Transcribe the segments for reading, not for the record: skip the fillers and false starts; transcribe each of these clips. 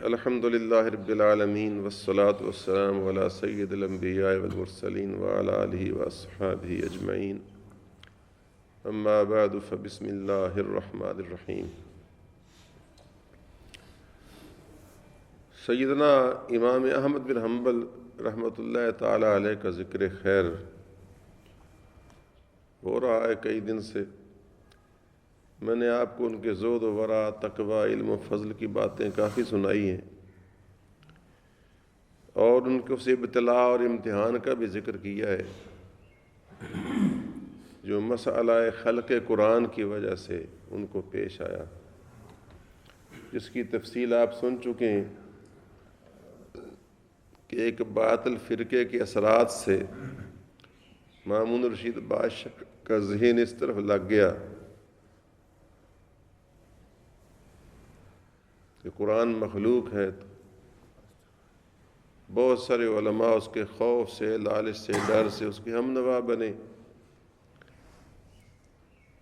الحمد للہ رب العالمین والصلاة والسلام علی سید الانبیاء والمرسلین وعلی آلہ واصحابہ اجمعین اما بعد فبسم اللہ الرحمن الرحیم۔ سیدنا امام احمد بن حنبل رحمۃ اللہ تعالی علیہ کا ذکر خیر ہو رہا ہے کئی دن سے۔ میں نے آپ کو ان کے زہد و ورع، تقوی، علم و فضل کی باتیں کافی سنائی ہیں، اور ان کے اس ابتلاء اور امتحان کا بھی ذکر کیا ہے جو مسئلہ خلق قرآن کی وجہ سے ان کو پیش آیا، جس کی تفصیل آپ سن چکے ہیں کہ ایک باطل فرقے کے اثرات سے مامون رشید بادشاہ کا ذہن اس طرف لگ گیا کہ قرآن مخلوق ہے، تو بہت سارے علماء اس کے خوف سے، لالچ سے، ڈر سے اس کے ہم نوا بنے،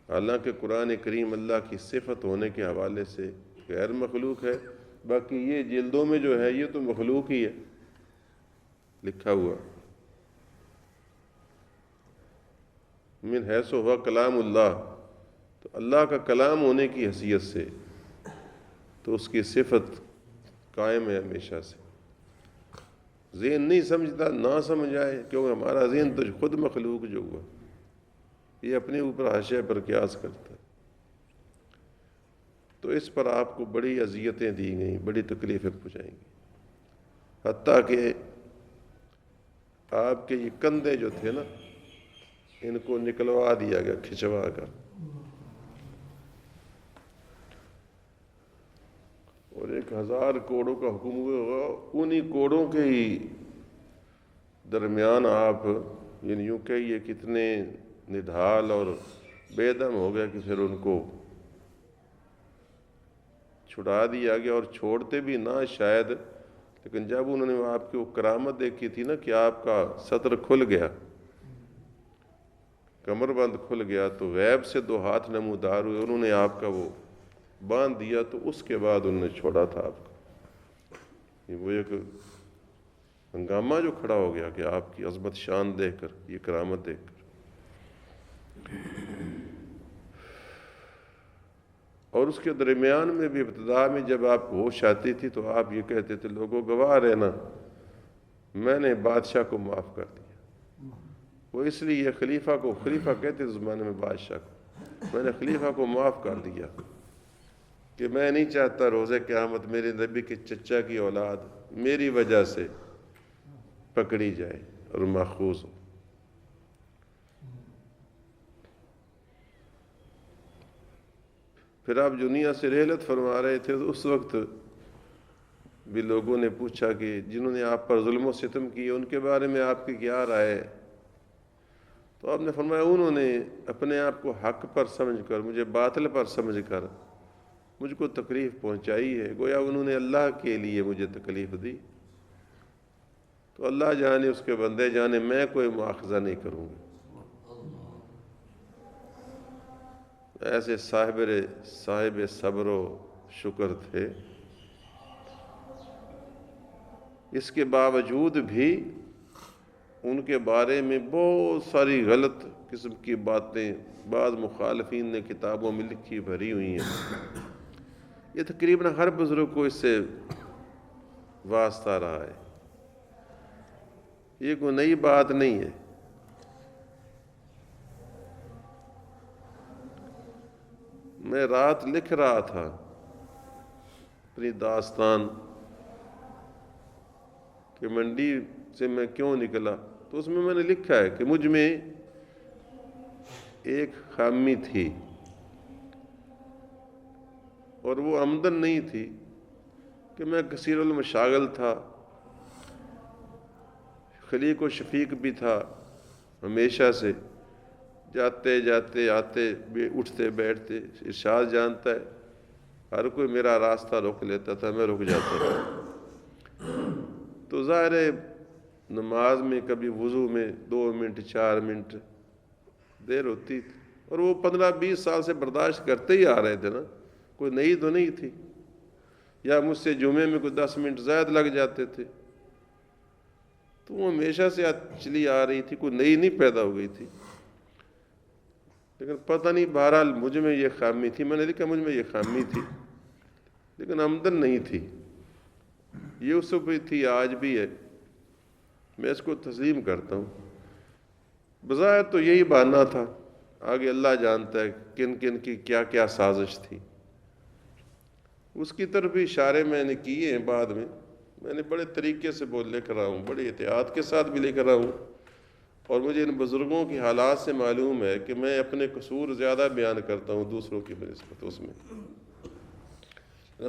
حالانکہ قرآن کریم اللہ کی صفت ہونے کے حوالے سے غیر مخلوق ہے۔ باقی یہ جلدوں میں جو ہے یہ تو مخلوق ہی ہے لکھا ہوا، من حیث ہوا کلام اللہ، تو اللہ کا کلام ہونے کی حیثیت سے تو اس کی صفت قائم ہے ہمیشہ سے۔ ذہن نہیں سمجھتا، نہ سمجھ آئے، کیونکہ ہمارا ذہن تو خود مخلوق جو ہوا یہ اپنے اوپر حاشیہ پر قیاس کرتا ہے، تو اس پر آپ کو بڑی اذیتیں دی گئیں، بڑی تکلیفیں پہنچائیں گی، حتیٰ کہ آپ کے یہ کندھے جو تھے نا ان کو نکلوا دیا گیا کھچوا کر، اور 1000 کوڑوں کا حکم ہوا، انہی کوڑوں کے ہی درمیان آپ یعنی یوں کہیے کتنے نڈھال اور بے دم ہو گیا کہ پھر ان کو چھڑا دیا گیا، اور چھوڑتے بھی نہ شاید، لیکن جب انہوں نے آپ کی وہ کرامت دیکھی تھی نا کہ آپ کا سطر کھل گیا، کمر بند کھل گیا، تو غیب سے 2 ہاتھ نمودار ہوئے، انہوں نے آپ کا وہ باندھ دیا، تو اس کے بعد انہوں نے چھوڑا تھا آپ کو۔ وہ ایک ہنگامہ جو کھڑا ہو گیا کہ آپ کی عظمت شان دیکھ کر، یہ کرامت دیکھ کر، اور اس کے درمیان میں بھی ابتدا میں جب آپ ہوش آتی تھی تو آپ یہ کہتے تھے لوگوں گواہ رہنا میں نے بادشاہ کو معاف کر دیا۔ وہ اس لیے خلیفہ کو، خلیفہ کہتے تھے زمانے میں بادشاہ کو، میں نے خلیفہ کو معاف کر دیا کہ میں نہیں چاہتا روز قیامت میرے نبی کے چچا کی اولاد میری وجہ سے پکڑی جائے اور ماخوذ ہو۔ پھر آپ دنیا سے رحلت فرما رہے تھے تو اس وقت بھی لوگوں نے پوچھا کہ جنہوں نے آپ پر ظلم و ستم کیے ان کے بارے میں آپ کی کیا رائے ہے؟ تو آپ نے فرمایا انہوں نے اپنے آپ کو حق پر سمجھ کر مجھے باطل پر سمجھ کر مجھ کو تکلیف پہنچائی ہے، گویا انہوں نے اللہ کے لیے مجھے تکلیف دی، تو اللہ جانے اس کے بندے جانے، میں کوئی مواخذہ نہیں کروں گا۔ ایسے صاحب صبر و شکر تھے، اس کے باوجود بھی ان کے بارے میں بہت ساری غلط قسم کی باتیں بعض مخالفین نے کتابوں میں لکھی بھری ہوئی ہیں۔ یہ تقریباً ہر بزرگ کو اس سے واسطہ رہا ہے، یہ کوئی نئی بات نہیں ہے۔ میں رات لکھ رہا تھا اپنی داستان کہ منڈی سے میں کیوں نکلا، تو اس میں نے لکھا ہے کہ مجھ میں ایک خامی تھی، اور وہ آمدن نہیں تھی کہ میں کثیر المشاغل تھا، خلیق و شفیق بھی تھا، ہمیشہ سے جاتے جاتے آتے اٹھتے بیٹھتے، ارشاد جانتا ہے ہر کوئی میرا راستہ روک لیتا تھا، میں رک جاتا تھا، تو ظاہر ہے نماز میں کبھی وضو میں 2 منٹ 4 منٹ دیر ہوتی تھی، اور وہ 15-20 سال سے برداشت کرتے ہی آ رہے تھے نا، کوئی نئی تو نہیں تھی۔ یا مجھ سے جمعے میں کوئی 10 منٹ زائد لگ جاتے تھے، تو وہ ہمیشہ سے چلی آ رہی تھی، کوئی نئی نہیں پیدا ہو گئی تھی، لیکن پتہ نہیں بہرحال مجھ میں یہ خامی تھی، میں نے دیکھا مجھ میں یہ خامی تھی، لیکن آمدن نہیں تھی۔ یہ اس وقت بھی تھی، آج بھی ہے، میں اس کو تسلیم کرتا ہوں۔ بظاہر تو یہی بہانہ تھا، آگے اللہ جانتا ہے کن کن کی کیا کیا سازش تھی۔ اس کی طرف بھی اشارے میں نے کیے ہیں، بعد میں نے بڑے طریقے سے لے کر رہا ہوں، بڑے احتیاط کے ساتھ بھی لے کر رہا ہوں، اور مجھے ان بزرگوں کی حالات سے معلوم ہے کہ میں اپنے قصور زیادہ بیان کرتا ہوں دوسروں کی بنسبت، اس میں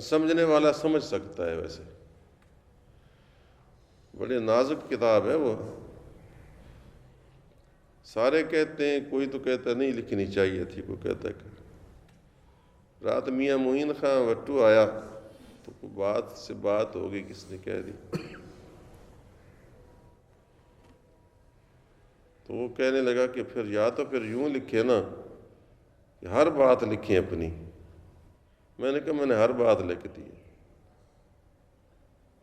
سمجھنے والا سمجھ سکتا ہے۔ ویسے بڑے نازک کتاب ہے وہ، سارے کہتے ہیں، کوئی تو کہتا نہیں لکھنی چاہیے تھی، کوئی کہتا ہے کہ رات میاں معین خان وٹو آیا تو بات سے بات ہو گئی، کس نے کہہ دی، تو وہ کہنے لگا کہ پھر یا تو پھر یوں لکھے نا کہ ہر بات لکھیں اپنی۔ میں نے کہا میں نے ہر بات لکھ دی ہے۔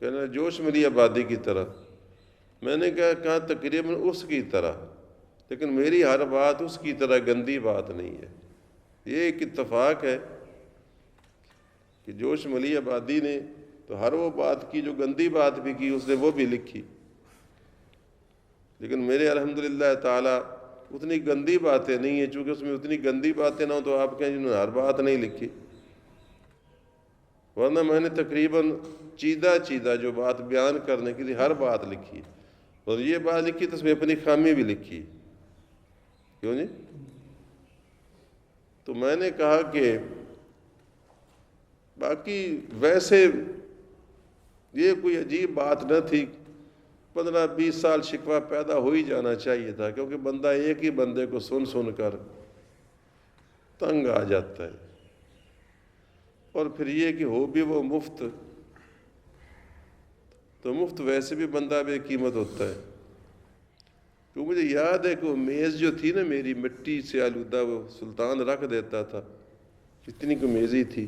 کہنے لگا جوش ملی آبادی کی طرح۔ میں نے کہا تقریباً اس کی طرح، لیکن میری ہر بات اس کی طرح گندی بات نہیں ہے۔ یہ ایک اتفاق ہے کہ جوش ملی آبادی نے تو ہر وہ بات کی جو گندی بات بھی کی، اس نے وہ بھی لکھی، لیکن میرے الحمدللہ تعالیٰ اتنی گندی باتیں نہیں ہیں، چونکہ اس میں اتنی گندی باتیں نہ ہوں تو آپ کہیں جنہوں نے ہر بات نہیں لکھی، ورنہ میں نے تقریباً چیدہ جو بات بیان کرنے کی تھی ہر بات لکھی، اور یہ بات لکھی تو اس میں اپنی خامی بھی لکھی۔ کیوں جی؟ تو میں نے کہا کہ باقی ویسے یہ کوئی عجیب بات نہ تھی، 15-20 سال شکوہ پیدا ہو ہی جانا چاہیے تھا، کیونکہ بندہ ایک ہی بندے کو سن کر تنگ آ جاتا ہے، اور پھر یہ کہ ہو بھی وہ مفت، تو مفت ویسے بھی بندہ بے قیمت ہوتا ہے۔ تو مجھے یاد ہے کہ وہ میز جو تھی نا میری مٹی سے آلودہ، وہ سلطان رکھ دیتا تھا، اتنی کو میزی تھی،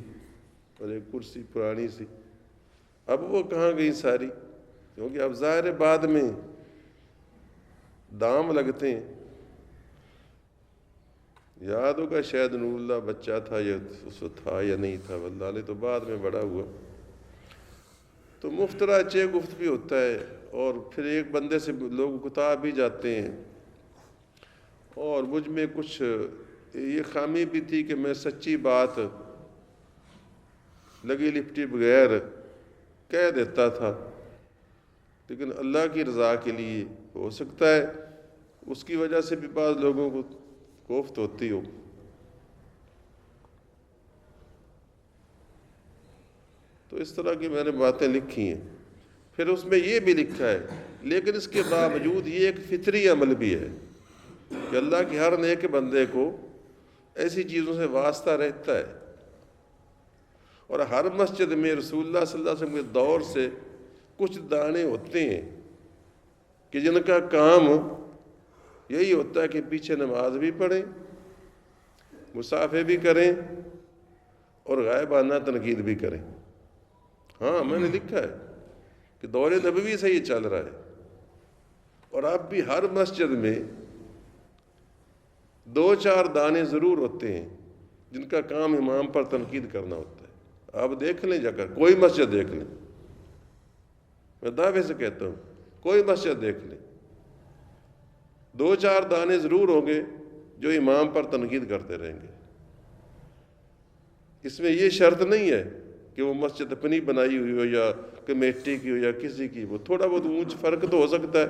اور ایک کرسی پرانی سی، اب وہ کہاں گئی ساری، کیونکہ اب ظاہر بعد میں دام لگتے ہیں۔ یاد ہوگا شاید نور اللہ بچہ تھا یا اس وقت تھا یا نہیں تھا، واللہ نے تو بعد میں بڑا ہوا، تو مفترا چے گفت بھی ہوتا ہے، اور پھر ایک بندے سے لوگ کتا بھی جاتے ہیں، اور مجھ میں کچھ یہ خامی بھی تھی کہ میں سچی بات لگی لپٹی بغیر کہہ دیتا تھا، لیکن اللہ کی رضا کے لیے ہو سکتا ہے اس کی وجہ سے بھی بعض لوگوں کو کوفت ہوتی ہو۔ تو اس طرح کی میں نے باتیں لکھی ہیں۔ پھر اس میں یہ بھی لکھا ہے، لیکن اس کے باوجود یہ ایک فطری عمل بھی ہے کہ اللہ کے ہر نیک بندے کو ایسی چیزوں سے واسطہ رہتا ہے، اور ہر مسجد میں رسول اللہ صلی اللہ علیہ وسلم کے دور سے کچھ دانے ہوتے ہیں کہ جن کا کام یہی ہوتا ہے کہ پیچھے نماز بھی پڑھیں، مصافحے بھی کریں، اور غائبانہ تنقید بھی کریں۔ ہاں میں نے لکھا ہے کہ دور نبوی سے یہ چل رہا ہے، اور اب بھی ہر مسجد میں 2-4 دانے ضرور ہوتے ہیں جن کا کام امام پر تنقید کرنا ہوتا ہے۔ آپ دیکھ لیں جا کر، کوئی مسجد دیکھ لیں، میں دعوے سے کہتا ہوں کوئی مسجد دیکھ لیں، 2-4 دانے ضرور ہوں گے جو امام پر تنقید کرتے رہیں گے۔ اس میں یہ شرط نہیں ہے کہ وہ مسجد اپنی بنائی ہوئی ہو یا کمیٹی کی ہو یا کسی کی، وہ تھوڑا بہت اونچ فرق تو ہو سکتا ہے۔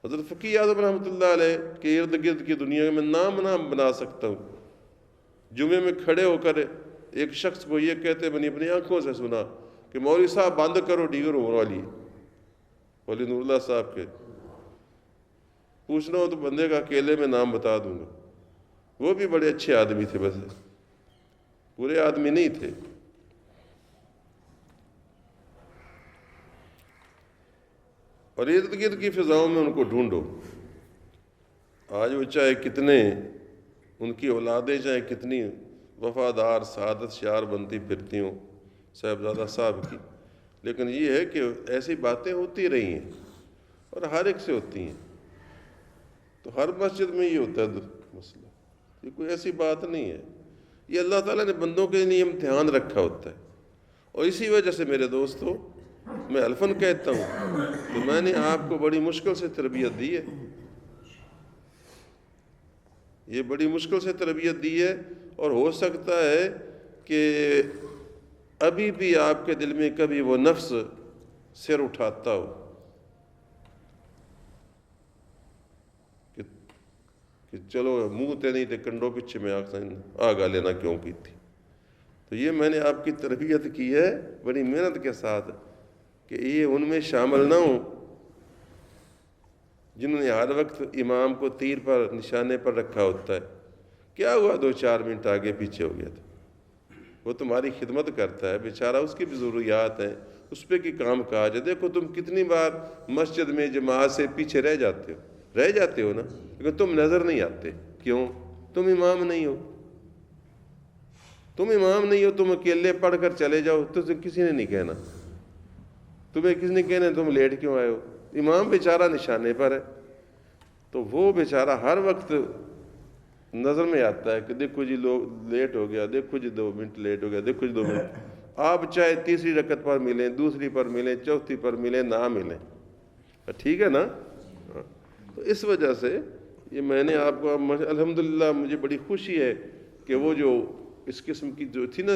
حضرت فقی اعظم رحمۃ اللہ علیہ کے ارد گرد کی دنیا میں نام بنا سکتا ہوں۔ جمعے میں کھڑے ہو کر ایک شخص کو یہ کہتے میں نے اپنی آنکھوں سے سنا کہ مولوی صاحب بند کرو ڈیگر ہونے والی ہے، مولوی نور اللہ صاحب کے، پوچھنا ہو تو بندے کا اکیلے میں نام بتا دوں گا۔ وہ بھی بڑے اچھے آدمی تھے، بس برے آدمی نہیں تھے۔ اور ارد گرد کی فضاؤں میں ان کو ڈھونڈو، آج وہ چاہے کتنے ان کی اولادیں چاہے کتنی وفادار سعادت شعار بنتی پھرتی ہوں، صاحبزادہ صاحب کی، لیکن یہ ہے کہ ایسی باتیں ہوتی رہی ہیں اور ہر ایک سے ہوتی ہیں، تو ہر مسجد میں یہ ہوتا ہے مسئلہ، یہ کوئی ایسی بات نہیں ہے، یہ اللہ تعالیٰ نے بندوں کے لیے امتحان رکھا ہوتا ہے۔ اور اسی وجہ سے میرے دوستو، میں الفاً کہتا ہوں کہ میں نے آپ کو بڑی مشکل سے تربیت دی ہے، یہ بڑی مشکل سے تربیت دی ہے، اور ہو سکتا ہے کہ ابھی بھی آپ کے دل میں کبھی وہ نفس سر اٹھاتا ہو کہ چلو منہ تے نہیں تے کنڈوں پیچھے میں آگا لینا کیوں کی تھی۔ تو یہ میں نے آپ کی تربیت کی ہے بڑی محنت کے ساتھ کہ یہ ان میں شامل نہ ہوں جنہوں نے ہر وقت امام کو تیر پر نشانے پر رکھا ہوتا ہے، کیا ہوا 2-4 منٹ آگے پیچھے ہو گیا تھا، وہ تمہاری خدمت کرتا ہے بیچارہ، اس کی بھی ضروریات ہیں، اس پہ کی کام کاج ہے۔ دیکھو تم کتنی بار مسجد میں جماعت سے پیچھے رہ جاتے ہو نا، لیکن تم نظر نہیں آتے، کیوں؟ تم امام نہیں ہو، تم اکیلے پڑھ کر چلے جاؤ تو کسی نے نہیں کہنا، تمہیں کسی نے کہنا تم لیٹ کیوں آئے ہو، امام بیچارہ نشانے پر ہے، تو وہ بیچارہ ہر وقت نظر میں آتا ہے کہ دیکھو جی لوگ لیٹ ہو گیا، دیکھو جی 2 منٹ لیٹ ہو گیا، دیکھو جی 2 منٹ، آپ چاہے تیسری رکعت پر ملیں، دوسری پر ملیں، چوتھی پر ملیں، نہ ملیں، ٹھیک ہے نا؟ تو اس وجہ سے یہ میں نے آپ کو، الحمدللہ مجھے بڑی خوشی ہے کہ وہ جو اس قسم کی جو تھی نا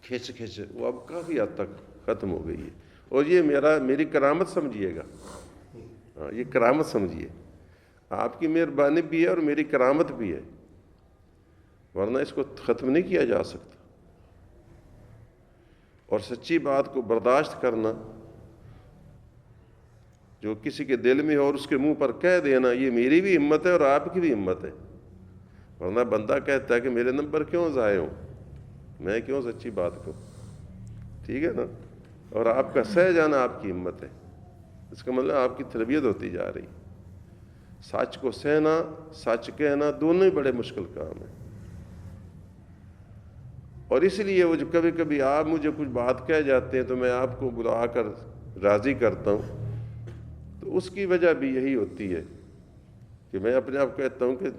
کھچ وہ اب کافی حد تک ختم ہو گئی ہے، اور یہ میری کرامت سمجھیے گا، یہ کرامت سمجھیے، آپ کی مہربانی بھی ہے اور میری کرامت بھی ہے، ورنہ اس کو ختم نہیں کیا جا سکتا۔ اور سچی بات کو برداشت کرنا، جو کسی کے دل میں ہو اور اس کے منہ پر کہہ دینا، یہ میری بھی ہمت ہے اور آپ کی بھی ہمت ہے، ورنہ بندہ کہتا ہے کہ میرے نمبر کیوں ضائع ہوں، میں کیوں سچی بات کہوں، ٹھیک ہے نا؟ اور آپ کا سہ جانا آپ کی ہمت ہے، اس کا مطلب آپ کی تربیت ہوتی جا رہی۔ سچ کو سہنا، سچ کہنا، دونوں ہی بڑے مشکل کام ہیں، اور اس لیے وہ جو کبھی کبھی آپ مجھے کچھ بات کہہ جاتے ہیں تو میں آپ کو بلا کر راضی کرتا ہوں، تو اس کی وجہ بھی یہی ہوتی ہے کہ میں اپنے آپ کہتا ہوں کہ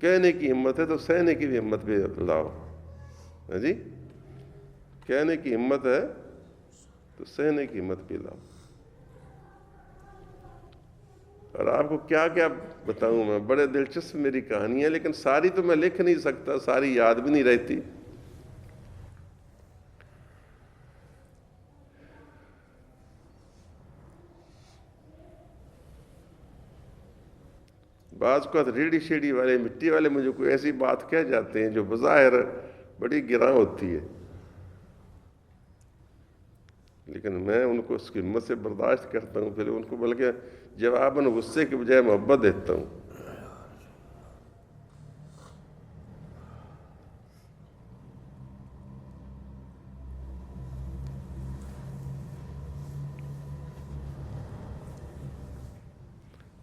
کہنے کی ہمت ہے تو سہنے کی بھی ہمت بھی لاؤ، جی، کہنے کی ہمت ہے تو سہنے کی ہمت بھی لاؤ۔ اور آپ کو کیا کیا بتاؤں میں، بڑے دلچسپ میری کہانی ہے، لیکن ساری تو میں لکھ نہیں سکتا، ساری یاد بھی نہیں رہتی۔ بعض کو ریڑھی شیڑھی والے، مٹی والے مجھے کوئی ایسی بات کہہ جاتے ہیں جو بظاہر بڑی گراں ہوتی ہے، لیکن میں ان کو اس کی ہمت سے برداشت کرتا ہوں، پھر ان کو بلکہ جواباً غصے کے بجائے محبت دیتا ہوں۔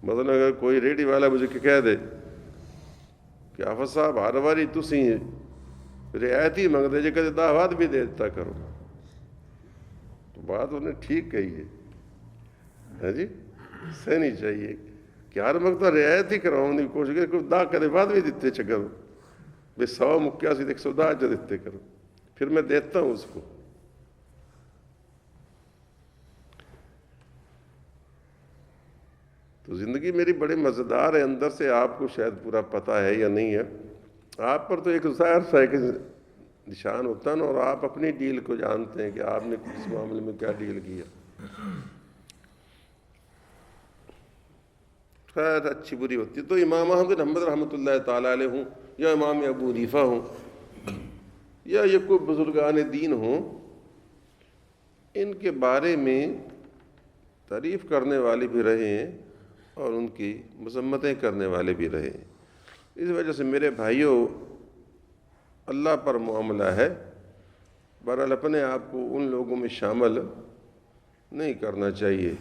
مثلا اگر کوئی ریڑھی والا مجھے کہہ دے کہ حافظ صاحب ہر باری تسی رعایت ہی منگ دے جے کدے دعوت بھی دے دیتا کرو، تو بات انہیں ٹھیک کہی ہے جی، سہنی چاہیے کہ ہر وقت رعایت ہی کراؤں دی کوشش کرے، کوئی دا کدے بعد بھی دیتے چکر بے 100 مکیا سی 110 جو دیتے کرو، پھر میں دیتا ہوں اس کو۔ تو زندگی میری بڑی مزیدار ہے، اندر سے آپ کو شاید پورا پتہ ہے یا نہیں ہے، آپ پر تو ایک ظاہر سا ایک نشان ہوتا ہے نا، اور آپ اپنی ڈیل کو جانتے ہیں کہ آپ نے کس معاملے میں کیا ڈیل کیا۔ خیر اچھی بری ہوتی ہے، تو امام احمد بن حنبل رحمۃ اللہ تعالیٰ علیہ ہوں، یا امام ابو حنیفہ ہوں، یا یہ کوئی بزرگان دین ہوں، ان کے بارے میں تعریف کرنے والے بھی رہے ہیں اور ان کی مذمتیں کرنے والے بھی رہے ہیں۔ اس وجہ سے میرے بھائیوں، اللہ پر معاملہ ہے، بہرحال اپنے آپ کو ان لوگوں میں شامل نہیں کرنا چاہیے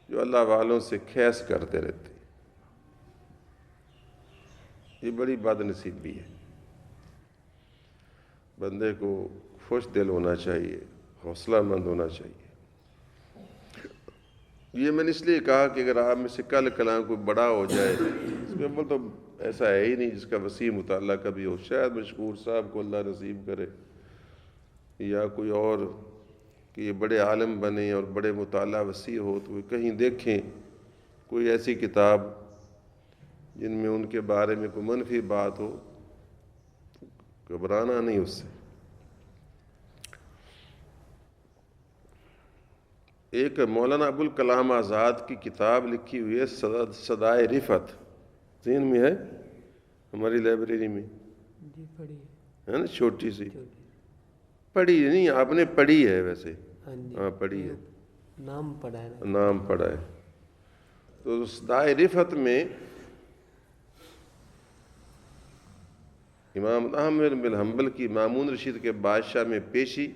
جو اللہ والوں سے کھیس کرتے رہتے، یہ بڑی بد نصیبی ہے۔ بندے کو خوش دل ہونا چاہیے، حوصلہ مند ہونا چاہیے۔ یہ میں نے اس لیے کہا کہ اگر آپ میں سے کل کلام کوئی بڑا ہو جائے، اس میں اول تو ایسا ہے ہی نہیں جس کا وسیع مطالعہ کبھی ہو، شاید مشکور صاحب کو اللہ نصیب کرے یا کوئی اور کہ یہ بڑے عالم بنے اور بڑے مطالعہ وسیع ہو، تو وہ کہیں دیکھیں کوئی ایسی کتاب جن میں ان کے بارے میں کوئی منفی بات ہو، گھبرانا نہیں اس سے۔ ایک مولانا ابوالکلام آزاد کی کتاب لکھی ہوئی ہے صدائے رفعت، ذہن میں ہے ہماری لائبریری میں؟ جی پڑھی ہے نا، چھوٹی سی، پڑھی نہیں آپ نے؟ پڑھی ہے ویسے؟ ہاں پڑھی ہے، نام پڑھا ہے نا، نام پڑھا ہے۔ تو صدائے رفعت میں امام احمد بن حنبل کی مامون رشید کے بادشاہ میں پیشی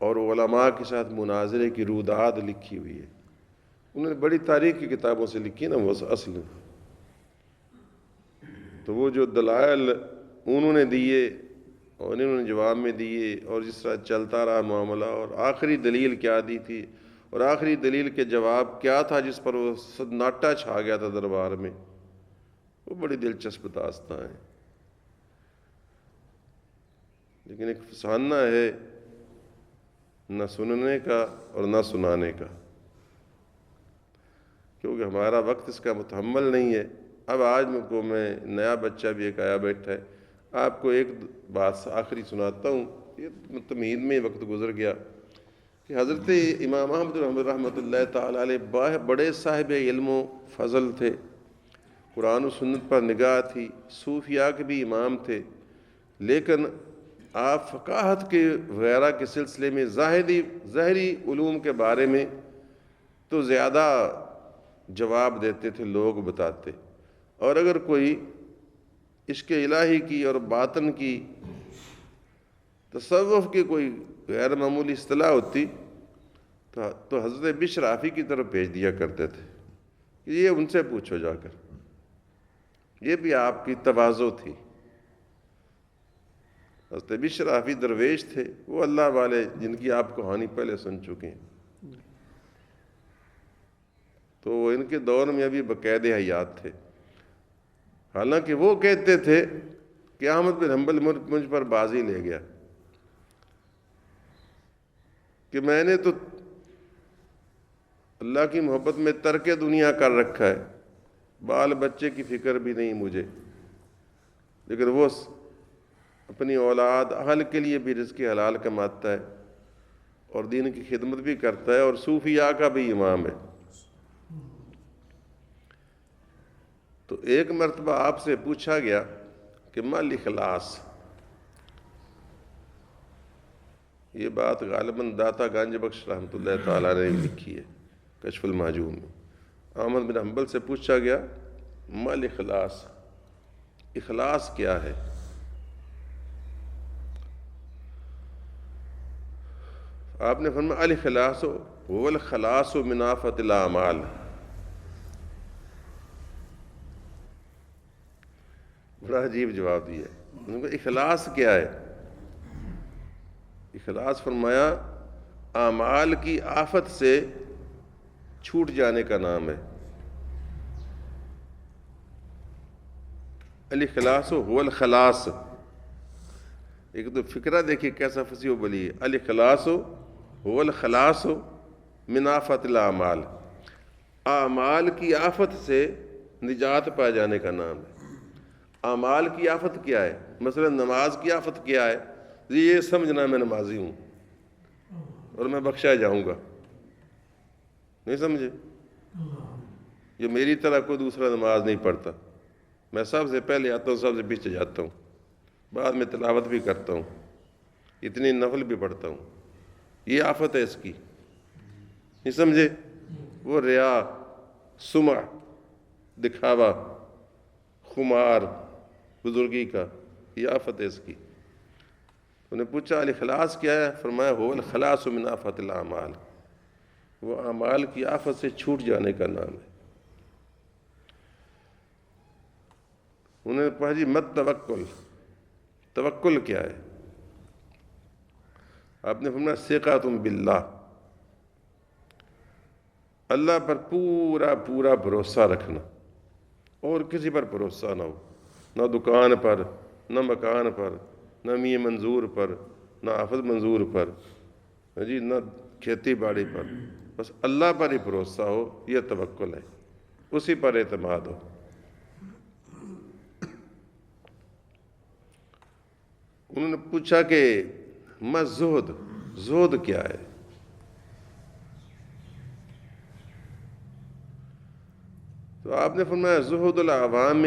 اور علماء کے ساتھ مناظرے کی روداد لکھی ہوئی ہے۔ انہوں نے بڑی تاریخ کی کتابوں سے لکھی نا وہ اصل میں، تو وہ جو دلائل انہوں نے دیے اور انہوں نے جواب میں دیے، اور جس طرح چلتا رہا معاملہ، اور آخری دلیل کیا دی تھی، اور آخری دلیل کے جواب کیا تھا جس پر وہ سناٹا چھا گیا تھا دربار میں، وہ بڑی دلچسپ داستان ہے۔ لیکن ایک فسانہ ہے نہ سننے کا اور نہ سنانے کا، کیونکہ ہمارا وقت اس کا متحمل نہیں ہے۔ اب آج کو میں نیا بچہ بھی ایک آیا بیٹھا ہے، آپ کو ایک بات آخری سناتا ہوں، یہ تمہید میں وقت گزر گیا کہ حضرت امام احمد رحمۃ اللہ تعالیٰ علیہ بڑے صاحب علم و فضل تھے، قرآن و سنت پر نگاہ تھی، صوفیاء کے بھی امام تھے، لیکن آپ فقاہت کے وغیرہ کے سلسلے میں ظاہری علوم کے بارے میں تو زیادہ جواب دیتے تھے، لوگ بتاتے، اور اگر کوئی عشق الہی کی اور باطن کی تصوف کی کوئی غیر معمولی اصطلاح ہوتی تو حضرت بشر رافی کی طرف بھیج دیا کرتے تھے کہ یہ ان سے پوچھو جا کر۔ یہ بھی آپ کی تواضع تھی۔ حضرت بشر رافی درویش تھے، وہ اللہ والے جن کی آپ کہانی پہلے سن چکے ہیں، تو وہ ان کے دور میں ابھی بقید حیات تھے، حالانکہ وہ کہتے تھے کہ احمد بن حنبل مجھ پر بازی لے گیا کہ میں نے تو اللہ کی محبت میں ترک دنیا کر رکھا ہے، بال بچے کی فکر بھی نہیں مجھے، لیکن وہ اپنی اولاد اہل کے لیے بھی رزق حلال کماتا ہے اور دین کی خدمت بھی کرتا ہے اور صوفیاء کا بھی امام ہے۔ تو ایک مرتبہ آپ سے پوچھا گیا کہ ما الاخلاص، یہ بات غالباً داتا گنج بخش رحمۃ اللہ تعالیٰ نے لکھی ہے کشف المحجوب میں۔ احمد بن حنبل سے پوچھا گیا ما الاخلاص، اخلاص کیا ہے؟ آپ نے فرمایا الاخلاص هو الخلاص من آفة الاعمال۔ بڑا عجیب جواب دیا ہے۔ انہوں نے کہا اخلاص کیا ہے؟ اخلاص فرمایا اعمال کی آفت سے چھوٹ جانے کا نام ہے۔ الاخلاص هو الخلاص، ایک تو فکرہ دیکھیے کیسا فصیح و بلی ہے، الاخلاص هو الخلاص من آفت الاعمال، اعمال کی آفت سے نجات پا جانے کا نام ہے۔ اعمال کی آفت کیا ہے؟ مثلا نماز کی آفت کیا ہے؟ یہ سمجھنا میں نمازی ہوں اور میں بخشا جاؤں گا، نہیں سمجھے؟ یہ میری طرح کوئی دوسرا نماز نہیں پڑھتا، میں سب سے پہلے آتا ہوں، سب سے پیچھے جاتا ہوں، بعد میں تلاوت بھی کرتا ہوں، اتنی نفل بھی پڑھتا ہوں، یہ آفت ہے اس کی، نہیں سمجھے؟ وہ ریا، سمع، دکھاوا، خمار بزرگی کا، یہ آفت ہے اس کی۔ انہوں نے پوچھا الاخلاص کیا ہے؟ فرمایا هو الخلاص من آفت الاعمال، وہ اعمال کی آفت سے چھوٹ جانے کا نام ہے۔ انہوں نے کہا جی مت توکل، توکل کیا ہے؟ آپ نے فرمایا ثقۃ باللہ، اللہ پر پورا پورا بھروسہ رکھنا، اور کسی پر بھروسہ نہ ہو، نہ دکان پر، نہ مکان پر، نہ میاں منظور پر، نہ آفت منظور پر، جی نہ کھیتی باڑی پر، بس اللہ پر ہی بھروسہ ہو، یہ توکل ہے، اسی پر اعتماد ہو۔ انہوں نے پوچھا کہ ما زہد، زہد کیا ہے؟ تو آپ نے فرمایا زہد العوام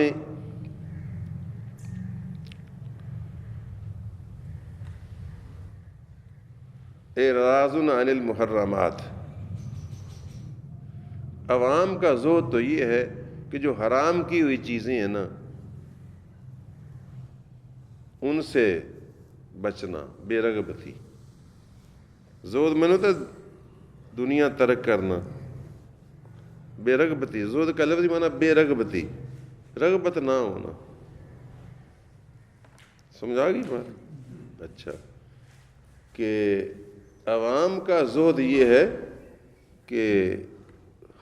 اعراض عن المحرمات، عوام کا زہد تو یہ ہے کہ جو حرام کی ہوئی چیزیں ہیں نا ان سے بچنا، بے رغبتی۔ زہد میں نے تو دنیا ترک کرنا، بے رغبتی، زہد کا لفظی معنی بے رغبتی، رغبت نہ ہونا، سمجھا گئی بات؟ اچھا، کہ عوام کا زہد یہ ہے کہ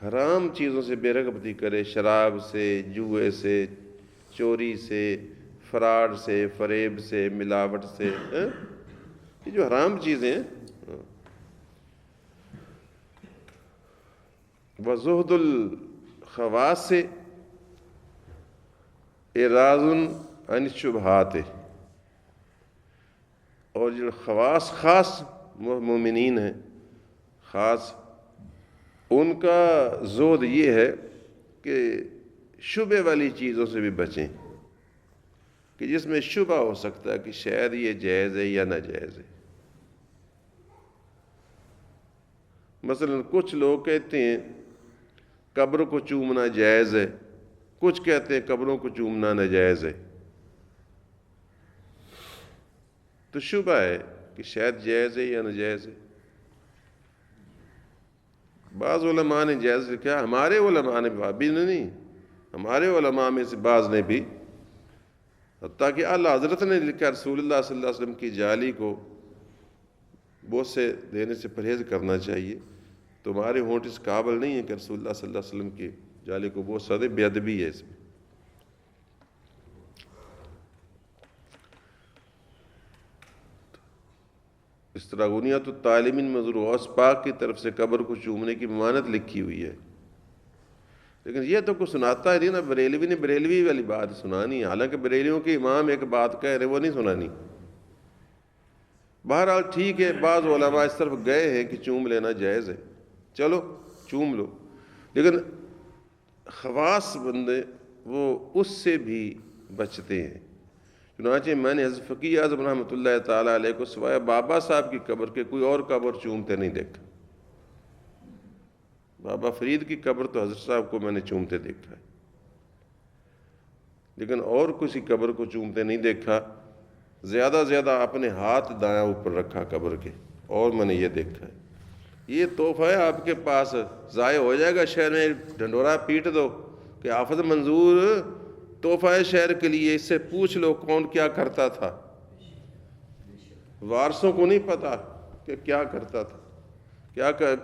حرام چیزوں سے بے رغبتی کرے، شراب سے، جوئے سے، چوری سے، فراڈ سے، فریب سے، ملاوٹ سے، یہ جو حرام چیزیں ہیں۔ وزہد الخواص اعراض عن الشبہات، اور جو خواص، خاص مومنین ہیں، خاص ان کا زہد یہ ہے کہ شبہ والی چیزوں سے بھی بچیں، کہ جس میں شبہ ہو سکتا ہے کہ شاید یہ جائز ہے یا ناجائز ہے۔ مثلا کچھ لوگ کہتے ہیں قبر کو چومنا جائز ہے، کچھ کہتے ہیں قبروں کو چومنا ناجائز ہے، تو شبہ ہے کہ شاید جائز ہے یا ناجائز ہے۔ بعض علماء نے جائز لکھا، ہمارے علماء نے بھی نہیں، ہمارے علماء میں سے بعض نے بھی، حتیٰ کہ اعلیٰ حضرت نے لکھا رسول اللہ صلی اللہ علیہ وسلم کی جالی کو بوسے دینے سے پرہیز کرنا چاہیے، تمہارے ہونٹ اس قابل نہیں ہے کہ رسول اللہ صلی اللہ علیہ وسلم کی جالی کو بوسہ دے، بے ادبی ہے اس میں۔ اس طرح غنیۃ الطالبین میں حضور غوث پاک کی طرف سے قبر کو چومنے کی ممانعت لکھی ہوئی ہے، لیکن یہ تو کوئی سناتا ہے نہیں نا، بریلوی نے بریلوی والی بات سنانی ہے، حالانکہ بریلویوں کے امام ایک بات کہہ رہے وہ نہیں سنانی۔ بہرحال ٹھیک ہے، بعض علماء اس طرف گئے ہیں کہ چوم لینا جائز ہے، چلو چوم لو، لیکن خواص بندے وہ اس سے بھی بچتے ہیں۔ چنانچہ میں نے حضرت فقیہ اعظم رحمۃ اللہ تعالیٰ علیہ کو سوائے بابا صاحب کی قبر کے کوئی اور قبر چومتے نہیں دیکھا۔ بابا فرید کی قبر تو حضرت صاحب کو میں نے چومتے دیکھا ہے، لیکن اور کسی قبر کو چومتے نہیں دیکھا۔ زیادہ زیادہ اپنے ہاتھ دایاں اوپر رکھا قبر کے، اور میں نے یہ دیکھا ہے۔ یہ تحفہ ہے آپ کے پاس، ضائع ہو جائے گا شہر میں، ڈھنڈورا پیٹ دو کہ آفت منظور تحفہ ہے شہر کے لیے، اس سے پوچھ لو کون کیا کرتا تھا۔ وارثوں کو نہیں پتا کہ کیا کرتا تھا،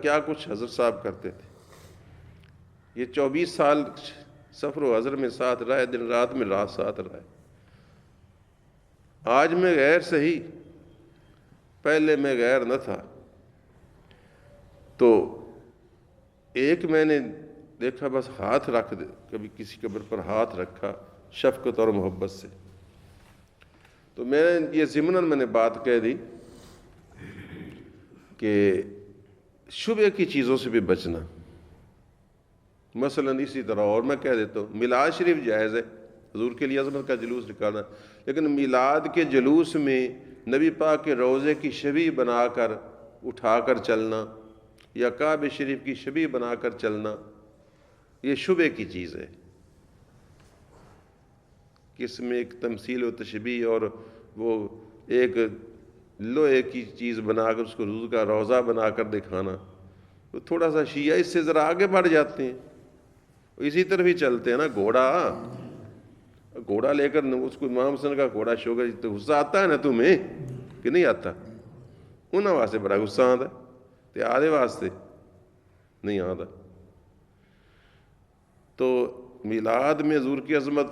کیا کچھ حضرت صاحب کرتے تھے۔ یہ 24 سال سفر و حضر میں ساتھ رہے، دن رات میں رات ساتھ رہے۔ آج میں غیر صحیح، پہلے میں غیر نہ تھا، تو ایک میں نے دیکھا بس ہاتھ رکھ دے، کبھی کسی قبر پر ہاتھ رکھا شفقت اور محبت سے، تو میں نے یہ ضمناً میں نے بات کہہ دی کہ شبہ کی چیزوں سے بھی بچنا۔ مثلا اسی طرح اور میں کہہ دیتا ہوں، میلاد شریف جائز ہے، حضور کے لیے عظمت کا جلوس نکالنا، لیکن میلاد کے جلوس میں نبی پاک کے روضے کی شبیہ بنا کر اٹھا کر چلنا یا کعبہ شریف کی شبیہ بنا کر چلنا، یہ شبہ کی چیز ہے، کہ اس میں ایک تمثیل و تشبیہ اور وہ ایک لوہے کی چیز بنا کر اس کو حضور کا روضہ بنا کر دکھانا، تو تھوڑا سا شیعہ اس سے ذرا آگے بڑھ جاتے ہیں، اسی طرف ہی چلتے ہیں نا۔ گھوڑا لے کر اس کو امام حسن کا گھوڑا شو کر تو غصہ آتا ہے نا تمہیں کہ نہیں آتا؟ انہوں واسطے بڑا غصہ آتا تے آدھے واسطے نہیں آتا. تو میلاد میں حضور کی عظمت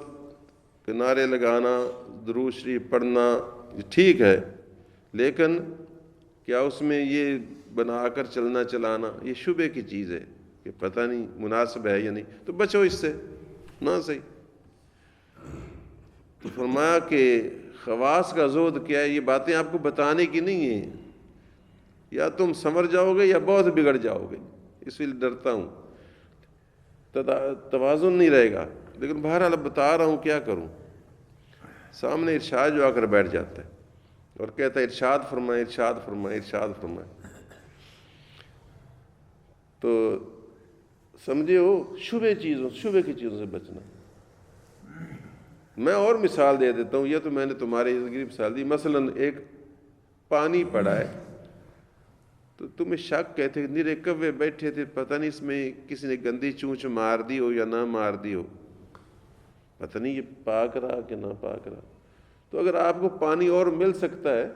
کے نعرے لگانا، درود شریف پڑھنا یہ ٹھیک ہے، لیکن کیا اس میں یہ بنا کر چلنا چلانا یہ شبہ کی چیز ہے کہ پتہ نہیں مناسب ہے یا نہیں، تو بچو اس سے نہ صحیح. تو فرمایا کہ خواص کا زہد کیا ہے، یہ باتیں آپ کو بتانے کی نہیں ہیں، یا تم سمجھ جاؤ گے یا بہت بگڑ جاؤ گے، اس لیے ڈرتا ہوں، توازن نہیں رہے گا. لیکن بہرحال اب بتا رہا ہوں کیا کروں. سامنے ارشاد جو آ کر بیٹھ جاتا ہے اور کہتا ہے ارشاد فرمائے ارشاد فرمائے ارشاد فرمائے. تو سمجھے ہو شبہ کی چیزوں سے بچنا. میں اور مثال دے دیتا ہوں، یہ تو میں نے تمہارے ذکر مثال دی. مثلا ایک پانی پڑا ہے تو تمہیں شک کہتے نیرے کوے بیٹھے تھے، پتہ نہیں اس میں کسی نے گندی چونچ مار دی ہو یا نہ مار دی ہو، پتہ نہیں یہ پاک رہا کہ نہ پاک رہا. تو اگر آپ کو پانی اور مل سکتا ہے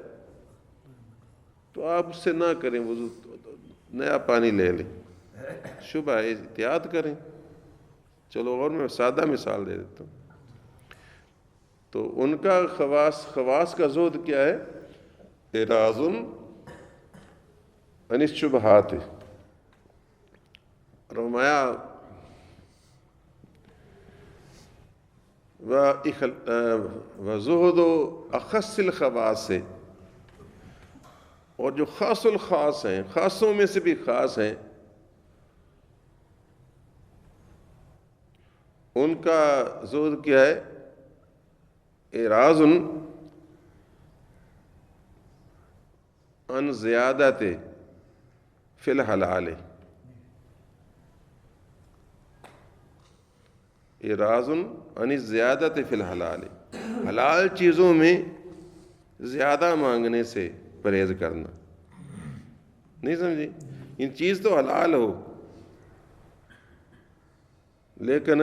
تو آپ اس سے نہ کریں وضو، نیا پانی لے لیں. شبہ ہے، احتیاط کریں. چلو اور میں سادہ مثال دے دیتا ہوں. تو ان کا خواص کا زہد کیا ہے؟ اعراض عن الشبہات. فرمایا وزہد اخص الخواص سے، اور جو خاص الخاص ہیں، خاصوں میں سے بھی خاص ہیں، ان کا زہد کیا ہے؟ اعراض عن زیادت فی الحلال. اعراض عن الزیادت فی الحلال، حلال چیزوں میں زیادہ مانگنے سے پرہیز کرنا. نہیں سمجھے؟ ان چیز تو حلال ہو لیکن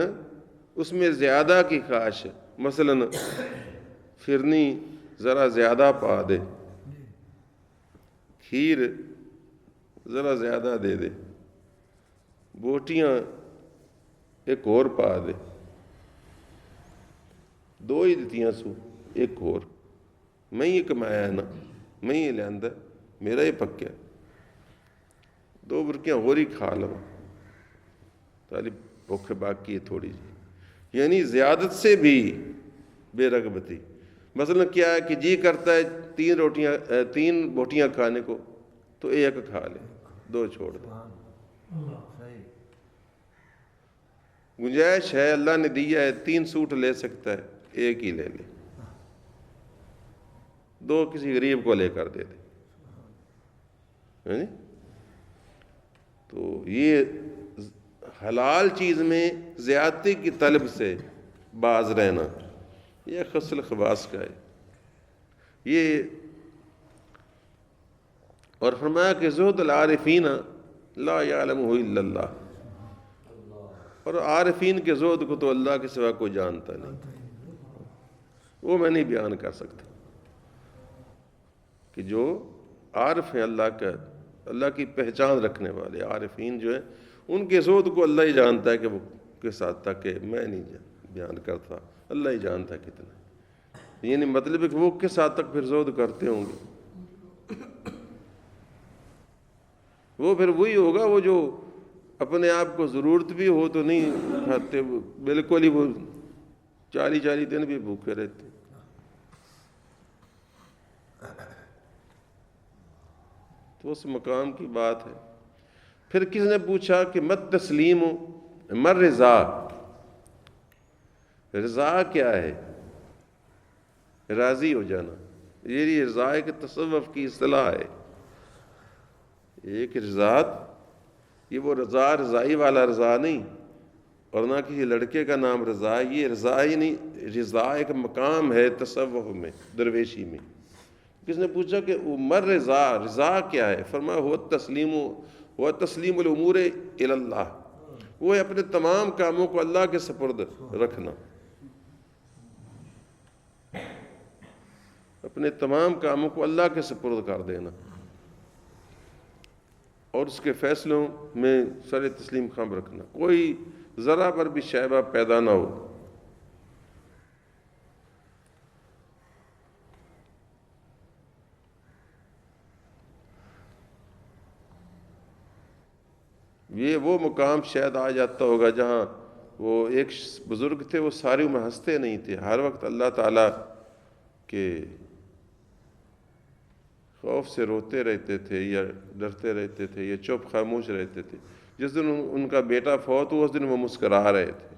اس میں زیادہ کی خواہش، مثلا فرنی ذرا زیادہ پا دے، کھیر ذرا زیادہ دے دے، بوٹیاں ایک اور پا دے، دو ہی دیتیاں سو ایک اور، میں یہ کمایا ہے نا، میں یہ لیا، میرا یہ پکیا، دو برکیاں اور ہی کھا لوں، تالی بھوک باقی ہے تھوڑی جی. یعنی زیادت سے بھی بے رغبتی. مثلا کیا ہے کہ جی کرتا ہے تین بوٹیاں کھانے کو تو ایک کھا لے، دو چھوڑ دے. گنجائش ہے، اللہ نے دیا ہے، 3 سوٹ لے سکتا ہے، ایک ہی لے لے، 2 کسی غریب کو لے کر دے دے. تو یہ حلال چیز میں زیادتی کی طلب سے باز رہنا یہ خص الخواص کا ہے. یہ اور فرمایا کہ زہد العارفین لا یعلمہ الا اللہ، اور عارفین کے زہد کو تو اللہ کے سوا کوئی جانتا نہیں، وہ میں نہیں بیان کر سکتا. کہ جو عارف ہیں اللہ کی پہچان رکھنے والے عارفین جو ہیں، ان کے زہد کو اللہ ہی جانتا ہے کہ وہ کس حد تک، کہ میں نہیں بیان کرتا، اللہ ہی جانتا ہے کتنا. یعنی مطلب ہے کہ وہ کس حد تک پھر زہد کرتے ہوں گے. وہ پھر وہی ہوگا وہ جو اپنے آپ کو ضرورت بھی ہو تو نہیں کھاتے، بالکل ہی وہ 40 دن بھی بھوکے رہتے. تو اس مقام کی بات ہے. پھر کس نے پوچھا کہ مت تسلیم مر رضا، رضا کیا ہے؟ راضی ہو جانا. یہ رضا ایک تصوف کی اصطلاح ہے. ایک رضا، یہ وہ رضا رضائی والا رضا نہیں، اور نہ کسی لڑکے کا نام رضا. یہ رضا ہی نہیں، رضا ایک مقام ہے تصوف میں، درویشی میں. کس نے پوچھا کہ مر رضا، رضا کیا ہے؟ فرمایا وہ تسلیم الامور الی اللہ، وہ ہے اپنے تمام کاموں کو اللہ کے سپرد رکھنا. اپنے تمام کاموں کو اللہ کے سپرد کر دینا اور اس کے فیصلوں میں سر تسلیم خم رکھنا، کوئی ذرا پر بھی شائبہ پیدا نہ ہو۔ یہ وہ مقام شاید آ جاتا ہوگا جہاں وہ ایک بزرگ تھے، وہ ساری عمر ہنستے نہیں تھے، ہر وقت اللہ تعالیٰ کے خوف سے روتے رہتے تھے یا ڈرتے رہتے تھے یا چپ خاموش رہتے تھے۔ جس دن ان کا بیٹا فوت ہوا اس دن وہ مسکرا رہے تھے۔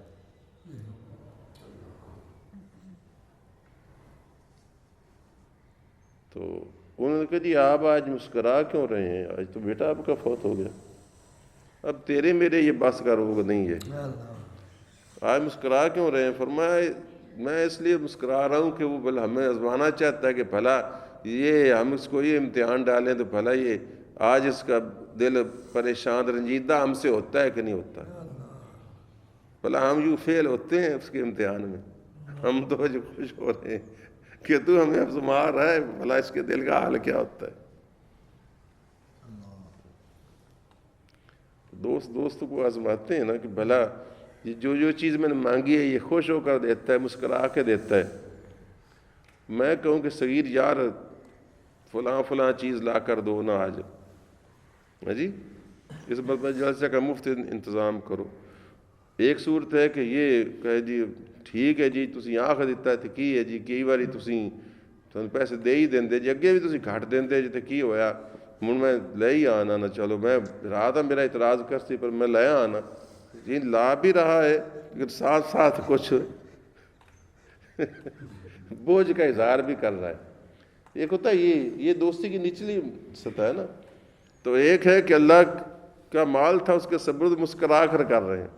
تو انہوں نے کہا جی آپ آج مسکرا کیوں رہے ہیں؟ آج تو بیٹا آپ کا فوت ہو گیا، اب تیرے میرے یہ بس کا روگ نہیں ہے، آج مسکرا کیوں رہے ہیں؟ فرمایا میں اس لیے مسکرا رہا ہوں کہ وہ بھلا ہمیں آزمانا چاہتا ہے کہ بھلا یہ ہم اس کو یہ امتحان ڈالیں تو بھلا یہ آج اس کا دل پریشان رنجیدہ ہم سے ہوتا ہے کہ نہیں ہوتا، بھلا ہم یوں فیل ہوتے ہیں اس کے امتحان میں، ہم تو جو خوش ہو رہے ہیں کہ تو ہمیں آزما رہا ہے، بھلا اس کے دل کا حال کیا ہوتا ہے۔ دوست کو آزماتے ہیں نا کہ بھلا جو چیز میں نے مانگی ہے یہ خوش ہو کر دیتا ہے، مسکرا کے دیتا ہے۔ میں کہوں کہ صغیر یار فلاں چیز لا کر دو نا آج، جی اس جلسے کا مفت انتظام کرو۔ ایک صورت ہے کہ یہ کہے جی ٹھیک ہے جی تسی آنکھ دیتا ہے کی ہے جی کئی باری تسی پیسے دے ہی دیندے جی، اگے بھی تسی گھٹ دیندے جی تے کی ہویا من میں لے ہی آنا نا، چلو میں رہا تھا میرا اعتراض کرتی پر میں لے آنا جی، لا بھی رہا ہے لیکن ساتھ ساتھ کچھ بوجھ کا اظہار بھی کر رہا ہے۔ ایک ہوتا ہے یہ دوستی کی نچلی سطح ہے نا، تو ایک ہے کہ اللہ کا مال تھا اس کے سبرد مسکرا کر رہے ہیں۔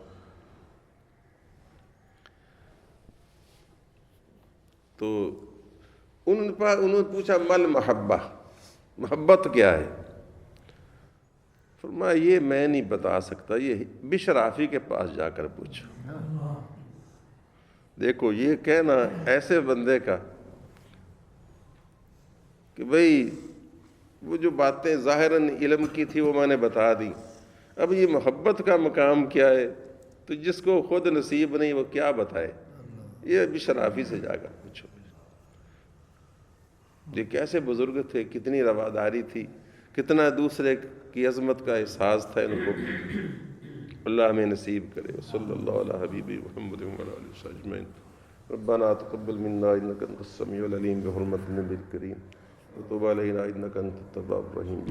تو انہوں نے پوچھا مل محبت کیا ہے؟ فرمایا یہ میں نہیں بتا سکتا، یہ بشرافی کے پاس جا کر پوچھو۔ دیکھو یہ کہنا ایسے بندے کا کہ بھئی وہ جو باتیں ظاہراً علم کی تھی وہ میں نے بتا دی، اب یہ محبت کا مقام کیا ہے تو جس کو خود نصیب نہیں وہ کیا بتائے، یہ بشرافی سے جا کر پوچھو۔ یہ کیسے بزرگ تھے، کتنی رواداری تھی، کتنا دوسرے کی عظمت کا احساس تھا ان کو، اللہ ہمیں نصیب کرے۔ صلی اللہ علیہ حبیبی محمد وعلی آلہ وصحبہ اجمعین۔ ربنا تقبل منا انک انت السمیع العلیم بحرمت النبی الکریم وتب علینا انک انت التواب الرحیم۔